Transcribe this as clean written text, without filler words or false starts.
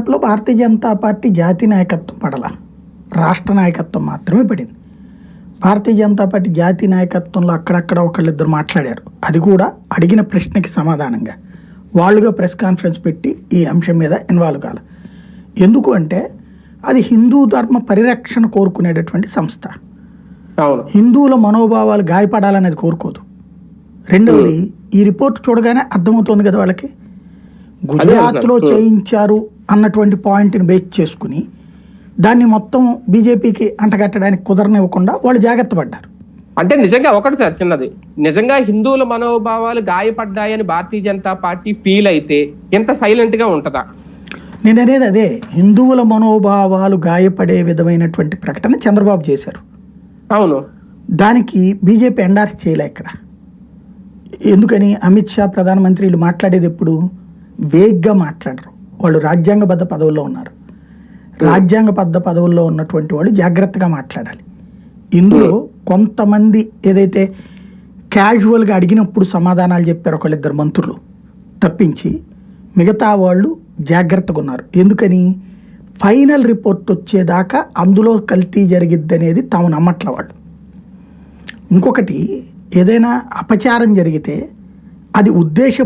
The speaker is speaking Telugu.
గ్యాప్లో భారతీయ జనతా పార్టీ జాతీయ నాయకత్వం పడల, రాష్ట్ర నాయకత్వం మాత్రమే పడింది. భారతీయ జనతా పార్టీ జాతీయ నాయకత్వంలో అక్కడక్కడ ఒకళ్ళిద్దరు మాట్లాడారు, అది కూడా అడిగిన ప్రశ్నకి సమాధానంగా. వాళ్ళుగా ప్రెస్ కాన్ఫరెన్స్ పెట్టి ఈ అంశం మీద ఇన్వాల్వ్ కావాలి. ఎందుకు అంటే అది హిందూ ధర్మ పరిరక్షణ కోరుకునేటటువంటి సంస్థ. హిందువుల మనోభావాలు గాయపడాలనేది కోరుకోదు. రెండవది, ఈ రిపోర్ట్ చూడగానే అర్థమవుతుంది కదా వాళ్ళకి, గుజరాత్లో చేయించారు అన్నటువంటి పాయింట్ని బేస్ చేసుకుని దాన్ని మొత్తం బీజేపీకి అంటగట్టడానికి కుదరనివ్వకుండా వాళ్ళు జాగ్రత్త పడ్డారు. అంటే నిజంగా ఒకటి సార్ చిన్నది, నిజంగా హిందువుల మనోభావాలు గాయపడ్డాయని భారతీయ జనతా పార్టీ ఫీల్ అయితే ఎంత సైలెంట్ గా ఉంటుందా? నేను అనేది అదే, హిందువుల మనోభావాలు గాయపడే విధమైనటువంటి ప్రకటన చంద్రబాబు చేశారు. అవును, దానికి బీజేపీ ఎండార్స్ చేయలే ఇక్కడ. ఎందుకని? అమిత్ షా ప్రధానమంత్రులు మాట్లాడేది ఎప్పుడు వేగ్గా మాట్లాడరు. వాళ్ళు రాజ్యాంగబద్ధ పదవుల్లో ఉన్నారు. రాజ్యాంగబద్ధ పదవుల్లో ఉన్నటువంటి వాళ్ళు జాగ్రత్తగా మాట్లాడాలి. ఇందులో కొంతమంది ఏదైతే క్యాజువల్గా అడిగినప్పుడు సమాధానాలు చెప్పారు ఒకళ్ళిద్దరు మంత్రులు తప్పించి మిగతా వాళ్ళు జాగ్రత్తగా ఉన్నారు. ఎందుకని? ఫైనల్ రిపోర్ట్ వచ్చేదాకా అందులో కల్తీ జరిగిద్ది అనేది తాము నమ్మట్ల వాళ్ళు. ఇంకొకటి, ఏదైనా అపచారం జరిగితే అది ఉద్దేశపూర్వకంగా